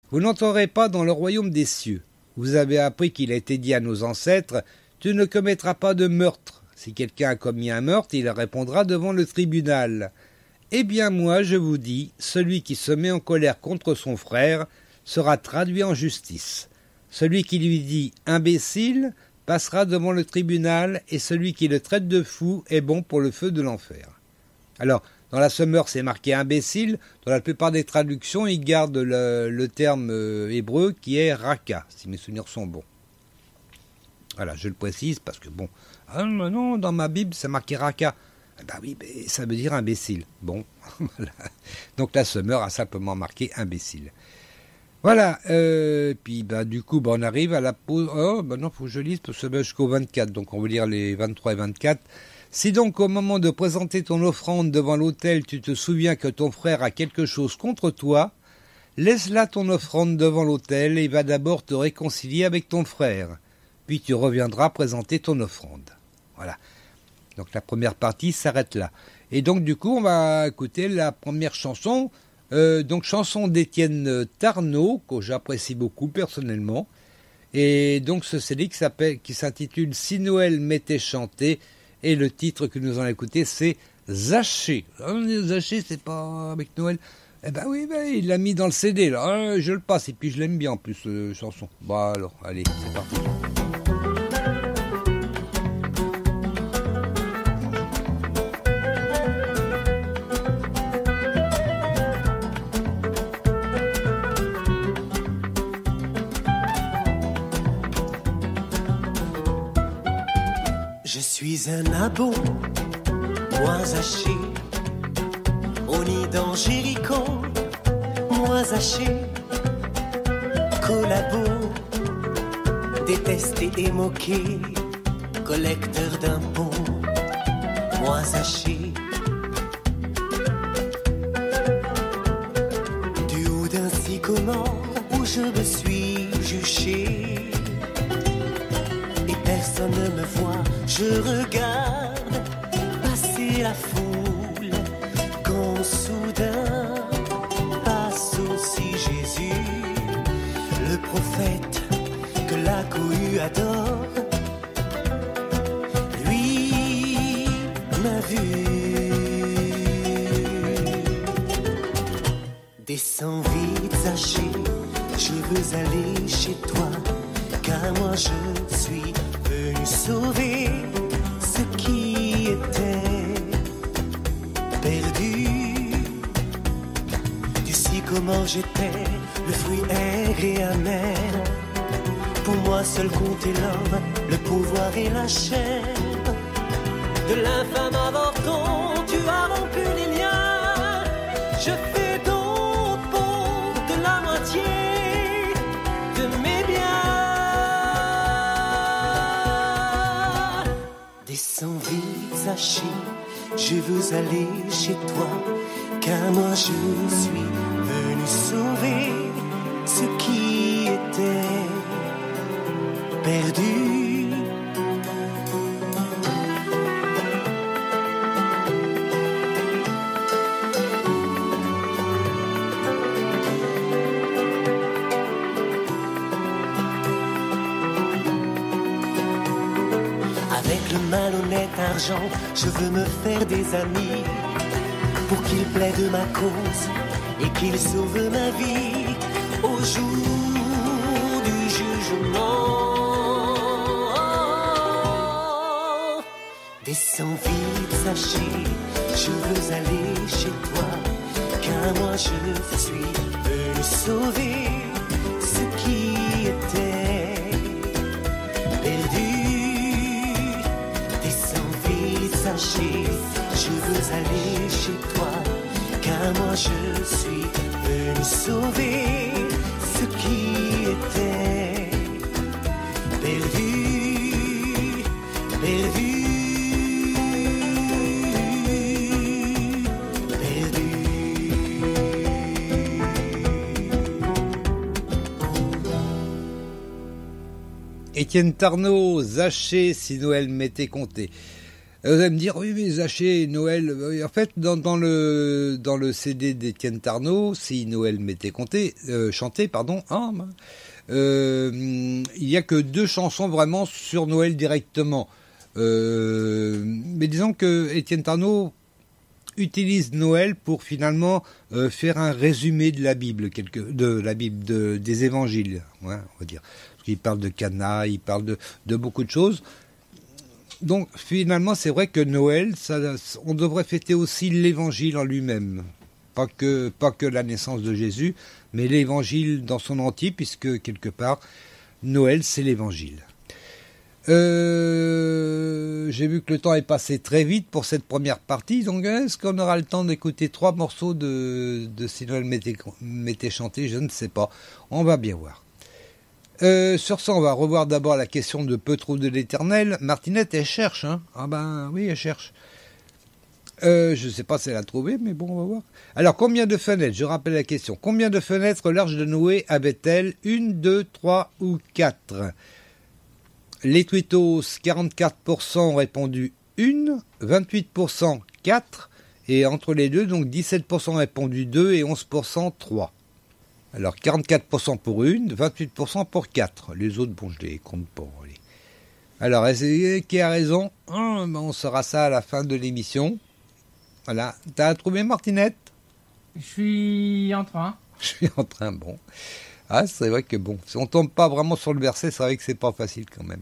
Vous n'entrerez pas dans le royaume des cieux. Vous avez appris qu'il a été dit à nos ancêtres, tu ne commettras pas de meurtre. Si quelqu'un a commis un meurtre, il répondra devant le tribunal. Eh bien moi, je vous dis, celui qui se met en colère contre son frère sera traduit en justice. Celui qui lui dit « imbécile » passera devant le tribunal et celui qui le traite de fou est bon pour le feu de l'enfer. Alors, dans la Sommeur, c'est marqué « imbécile ». Dans la plupart des traductions, ils gardent le terme hébreu qui est « raka », si mes souvenirs sont bons. Voilà, je le précise parce que bon... Ah non, dans ma Bible, c'est marqué raka. Ben oui, mais ça veut dire imbécile. Bon, voilà. Donc la Sommeur a simplement marqué imbécile. Voilà, puis du coup, on arrive à la pause. Oh, non, faut que je lise parce que c'est jusqu'au 24, donc on va lire les 23 et 24. Si donc au moment de présenter ton offrande devant l'autel, tu te souviens que ton frère a quelque chose contre toi, laisse là ton offrande devant l'autel et va d'abord te réconcilier avec ton frère. Puis tu reviendras présenter ton offrande. Voilà. Donc la première partie s'arrête là. Et donc du coup, on va écouter la première chanson. Donc chanson d'Étienne Tarnot, que j'apprécie beaucoup personnellement. Et donc ce CD qui s'intitule « Si Noël m'était chanté ». Et le titre que nous allons écouter, c'est « Zaché ». Zaché, c'est pas avec Noël. Eh ben oui, il l'a mis dans le CD, là. Je le passe, et puis je l'aime bien en plus, chanson. Bon alors, allez, c'est parti. Je suis un abo, moi Zaché, au nid d'Angérico, moi Zaché, collabo, détesté et moqué, collecteur d'impôts, moi Zaché. Du haut d'un sycomore où je me suis juché, et personne ne me voit, je regarde passer la foule, quand soudain passe aussi Jésus, le prophète que la cohue adore. Lui m'a vu. Descends vite, Zaché, je veux aller chez toi, car moi je suis venu sauver ce qui était perdu. Tu sais comment j'étais, le fruit aigre et amer. Pour moi seul comptait l'homme, le pouvoir et la chair. De l'infâme avorton, tu as rompu les liens. Je fais don pour de la moitié de mes biens. Descends vite, Zaché, je veux aller chez toi, car moi je suis venu sauver ce qui était perdu. Avec le malhonnête argent, je veux me faire des amis pour qu'ils plaident ma cause et qu'ils sauvent ma vie au jour du jugement. Descends vite, Zaché, je veux aller chez toi, car moi je suis venu sauver ce qui était perdu. Descends vite, Zaché, je veux aller chez toi, car moi je suis venu sauver ce qui était perdu, perdu. Étienne Tarnot, Zaché, si Noël m'était compté. Vous allez me dire, oui, mais Zaché, Noël... En fait, dans le CD d'Étienne Tarnot, si Noël m'était chanté, pardon, il n'y a que 2 chansons vraiment sur Noël directement. Mais disons que Étienne Tarnot utilise Noël pour finalement faire un résumé de la Bible, des évangiles, hein, on va dire. Parce qu'il parle de Cana, il parle de beaucoup de choses. Donc finalement, c'est vrai que Noël, on devrait fêter aussi l'évangile en lui-même. Pas que la naissance de Jésus, mais l'évangile dans son entier, puisque quelque part, Noël, c'est l'évangile. J'ai vu que le temps est passé très vite pour cette première partie, donc est-ce qu'on aura le temps d'écouter 3 morceaux de Si Noël m'était chanté? Je ne sais pas, on va bien voir. Sur ça, on va revoir d'abord la question de Peu trop de l'Éternel. Martinette, elle cherche, hein? Ah ben oui, elle cherche. Je ne sais pas si elle a trouvé, mais bon, on va voir. Alors, combien de fenêtres? Je rappelle la question. Combien de fenêtres l'arche de Noé avait-elle? 1, 2, 3 ou 4? Les twittos, 44% ont répondu 1, 28% 4, et entre les deux, donc 17% ont répondu 2 et 11% 3. Alors 44% pour 1, 28% pour 4. Les autres, bon, je les compte pas. Allez. Alors, qui a raison? On saura ça à la fin de l'émission. Voilà. T'as trouvé, Martinette? Je suis en train. Je suis en train, bon. Ah, c'est vrai que bon, si on tombe pas vraiment sur le verset, c'est vrai que c'est pas facile quand même.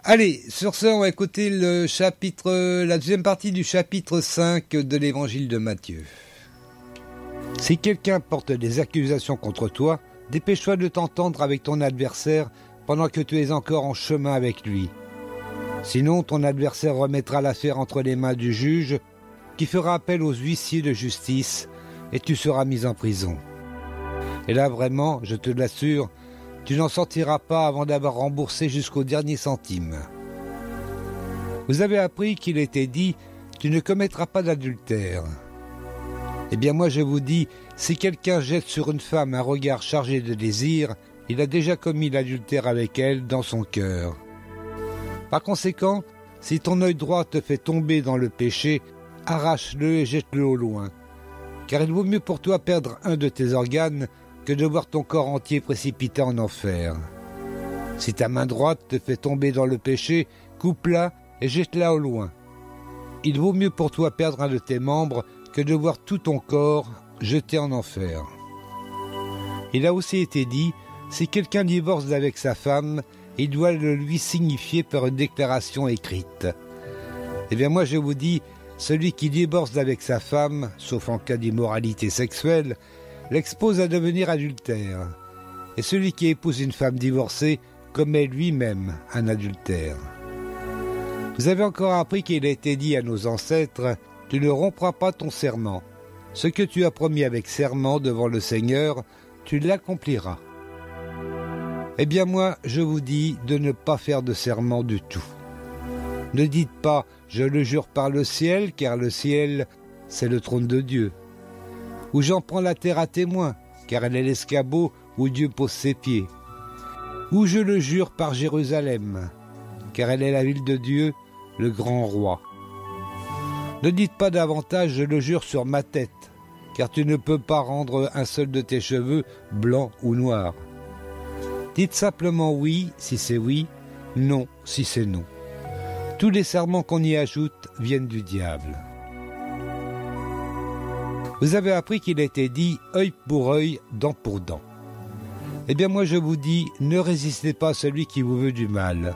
Allez, sur ce, on va écouter la deuxième partie du chapitre 5 de l'évangile de Matthieu. Si quelqu'un porte des accusations contre toi, dépêche-toi de t'entendre avec ton adversaire pendant que tu es encore en chemin avec lui. Sinon, ton adversaire remettra l'affaire entre les mains du juge, qui fera appel aux huissiers de justice, et tu seras mis en prison. Et là, vraiment, je te l'assure, tu n'en sortiras pas avant d'avoir remboursé jusqu'au dernier centime. Vous avez appris qu'il était dit « Tu ne commettras pas d'adultère ». Eh bien moi je vous dis, si quelqu'un jette sur une femme un regard chargé de désir, il a déjà commis l'adultère avec elle dans son cœur. Par conséquent, si ton œil droit te fait tomber dans le péché, arrache-le et jette-le au loin. Car il vaut mieux pour toi perdre un de tes organes que de voir ton corps entier précipité en enfer. Si ta main droite te fait tomber dans le péché, coupe-la et jette-la au loin. Il vaut mieux pour toi perdre un de tes membres que de voir tout ton corps jeté en enfer. Il a aussi été dit, si quelqu'un divorce avec sa femme, il doit le lui signifier par une déclaration écrite. Eh bien moi je vous dis, celui qui divorce avec sa femme, sauf en cas d'immoralité sexuelle, l'expose à devenir adultère. Et celui qui épouse une femme divorcée commet lui-même un adultère. Vous avez encore appris qu'il a été dit à nos ancêtres, tu ne rompras pas ton serment. Ce que tu as promis avec serment devant le Seigneur, tu l'accompliras. Eh bien moi, je vous dis de ne pas faire de serment du tout. Ne dites pas « je le jure par le ciel », car le ciel, c'est le trône de Dieu. Ou « j'en prends la terre à témoin », car elle est l'escabeau où Dieu pose ses pieds. Ou « je le jure par Jérusalem », car elle est la ville de Dieu, le grand roi. Ne dites pas davantage « je le jure sur ma tête », car tu ne peux pas rendre un seul de tes cheveux blanc ou noir. Dites simplement « oui » si c'est oui, « non » si c'est non. Tous les serments qu'on y ajoute viennent du diable. Vous avez appris qu'il a été dit « œil pour œil, dent pour dent ». Eh bien moi je vous dis, ne résistez pas à celui qui vous veut du mal.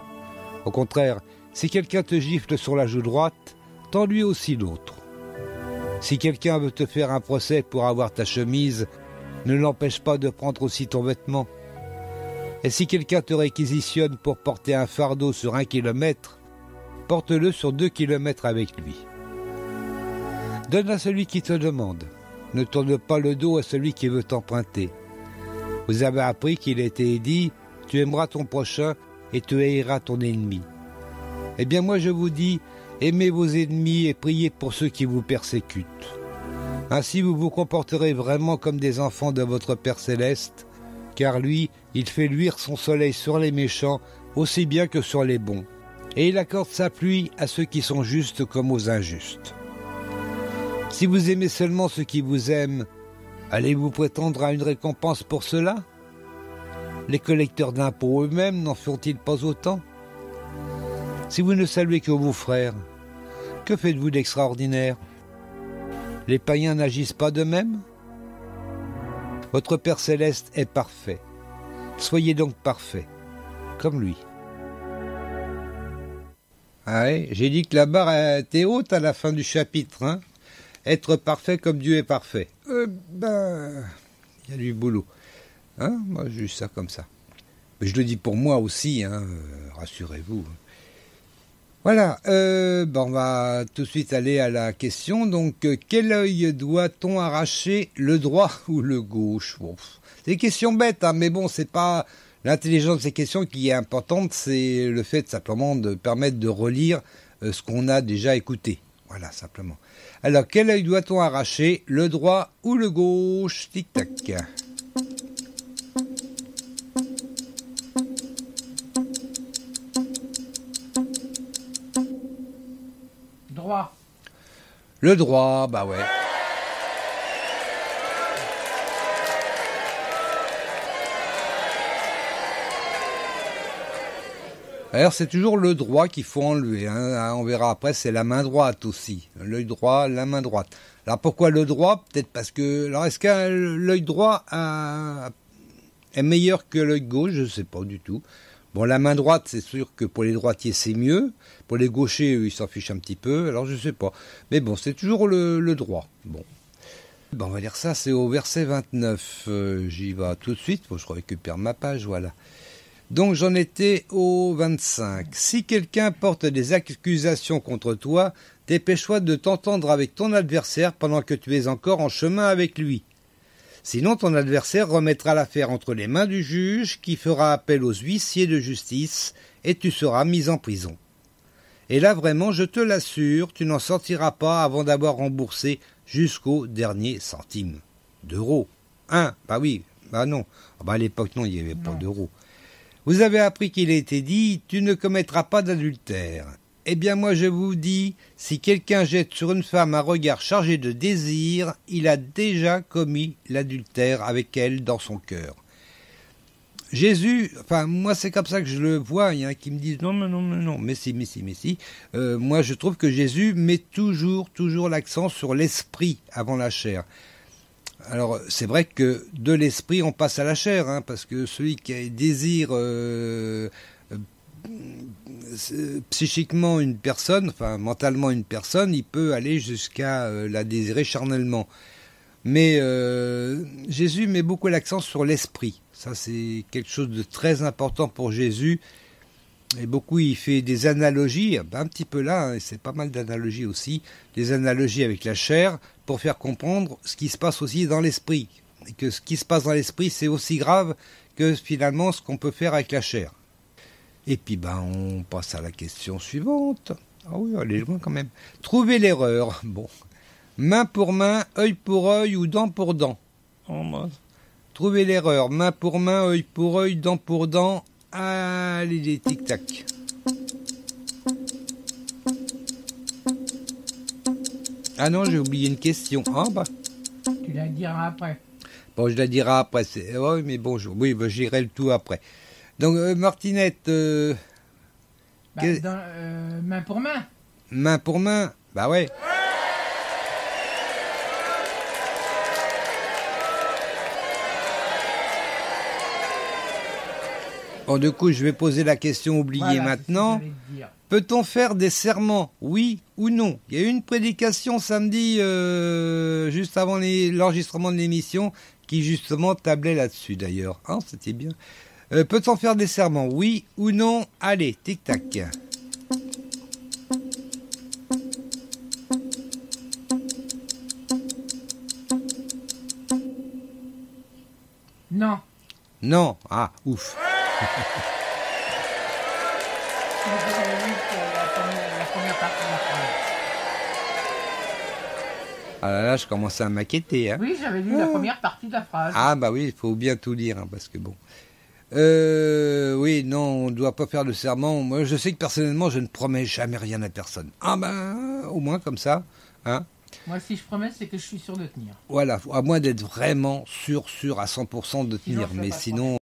Au contraire, si quelqu'un te gifle sur la joue droite, tends-lui aussi l'autre. Si quelqu'un veut te faire un procès pour avoir ta chemise, ne l'empêche pas de prendre aussi ton vêtement. Et si quelqu'un te réquisitionne pour porter un fardeau sur 1 kilomètre, porte-le sur 2 kilomètres avec lui. Donne à celui qui te demande. Ne tourne pas le dos à celui qui veut t'emprunter. Vous avez appris qu'il a été dit, tu aimeras ton prochain et tu haïras ton ennemi. Eh bien moi je vous dis, aimez vos ennemis et priez pour ceux qui vous persécutent. Ainsi vous vous comporterez vraiment comme des enfants de votre Père Céleste, car lui, il fait luire son soleil sur les méchants aussi bien que sur les bons, et il accorde sa pluie à ceux qui sont justes comme aux injustes. Si vous aimez seulement ceux qui vous aiment, allez-vous prétendre à une récompense pour cela? Les collecteurs d'impôts eux-mêmes n'en font-ils pas autant? Si vous ne saluez que vos frères, que faites-vous d'extraordinaire? Les païens n'agissent pas de même? Votre Père céleste est parfait. Soyez donc parfait, comme lui. Ah ouais, j'ai dit que la barre était haute à la fin du chapitre, hein. Être parfait comme Dieu est parfait. Il y a du boulot. Hein, moi, je juge ça comme ça. Mais je le dis pour moi aussi, hein, rassurez-vous. Voilà, on va tout de suite aller à la question. Donc, quel œil doit-on arracher, le droit ou le gauche? Bon, c'est des questions bêtes, hein, mais bon, c'est pas l'intelligence de ces questions qui est importante, c'est le fait simplement de permettre de relire ce qu'on a déjà écouté. Voilà, simplement. Alors, quel œil doit-on arracher, le droit ou le gauche? Tic-tac. Droit. Le droit, bah ouais. Alors c'est toujours le droit qu'il faut enlever, hein. On verra après, c'est la main droite aussi. L'œil droit, la main droite. Alors pourquoi le droit? Peut-être parce que... Alors est-ce que l'œil droit est meilleur que l'œil gauche? Je ne sais pas du tout. Bon, la main droite, c'est sûr que pour les droitiers, c'est mieux. Pour les gauchers, ils s'en fichent un petit peu. Alors je ne sais pas. Mais bon, c'est toujours le droit. Bon, on va lire ça, c'est au verset 29. J'y vais tout de suite. Bon, je récupère ma page, voilà. Donc j'en étais au 25. Si quelqu'un porte des accusations contre toi, dépêche-toi de t'entendre avec ton adversaire pendant que tu es encore en chemin avec lui. Sinon ton adversaire remettra l'affaire entre les mains du juge qui fera appel aux huissiers de justice et tu seras mis en prison. Et là vraiment, je te l'assure, tu n'en sortiras pas avant d'avoir remboursé jusqu'au dernier centime. D'euros. Bah oui, bah non. À l'époque non, il n'y avait pas d'euros. Vous avez appris qu'il a été dit, tu ne commettras pas d'adultère. Eh bien moi je vous dis, si quelqu'un jette sur une femme un regard chargé de désir, il a déjà commis l'adultère avec elle dans son cœur. Jésus, enfin moi c'est comme ça que je le vois, il y en a qui me disent non, mais si. Moi je trouve que Jésus met toujours l'accent sur l'esprit avant la chair. Alors, c'est vrai que de l'esprit, on passe à la chair, hein, parce que celui qui désire psychiquement une personne, enfin mentalement une personne, il peut aller jusqu'à la désirer charnellement. Mais Jésus met beaucoup l'accent sur l'esprit. Ça, c'est quelque chose de très important pour Jésus. Et beaucoup, il fait des analogies, un petit peu là, hein, et c'est pas mal d'analogies aussi, des analogies avec la chair, pour faire comprendre ce qui se passe aussi dans l'esprit. Et que ce qui se passe dans l'esprit, c'est aussi grave que finalement ce qu'on peut faire avec la chair. Et puis, on passe à la question suivante. Ah oui, elle est loin quand même. Trouver l'erreur. Bon. Main pour main, œil pour œil ou dent pour dent. Trouver l'erreur. Main pour main, œil pour œil, dent pour dent. Allez, tic-tac. Ah non, j'ai oublié une question. Tu la diras après. Bon, je la dirai après. Oui, mais bonjour. Oui, je dirai le tout après. Donc, Martinette... main pour main. Main pour main, bah ouais. Bon, du coup, je vais poser la question oubliée maintenant. Peut-on faire des serments, oui ou non? Il y a eu une prédication samedi, juste avant l'enregistrement de l'émission, qui justement tablait là-dessus d'ailleurs. C'était bien. Peut-on faire des serments, oui ou non? Allez, tic-tac. Non. Non, ouf. La première partie de la phrase. Ah là, je commençais à m'inquiéter. Hein. Oui, j'avais lu la première partie de la phrase. Bah oui, il faut bien tout lire, parce que bon. Oui, non, on ne doit pas faire le serment. Moi, je sais que personnellement, je ne promets jamais rien à personne. Ah ben, au moins comme ça, hein. Moi, si je promets, c'est que je suis sûr de tenir. Voilà, à moins d'être vraiment sûr à 100% de Sinon, tenir. je fais Mais pas de sinon,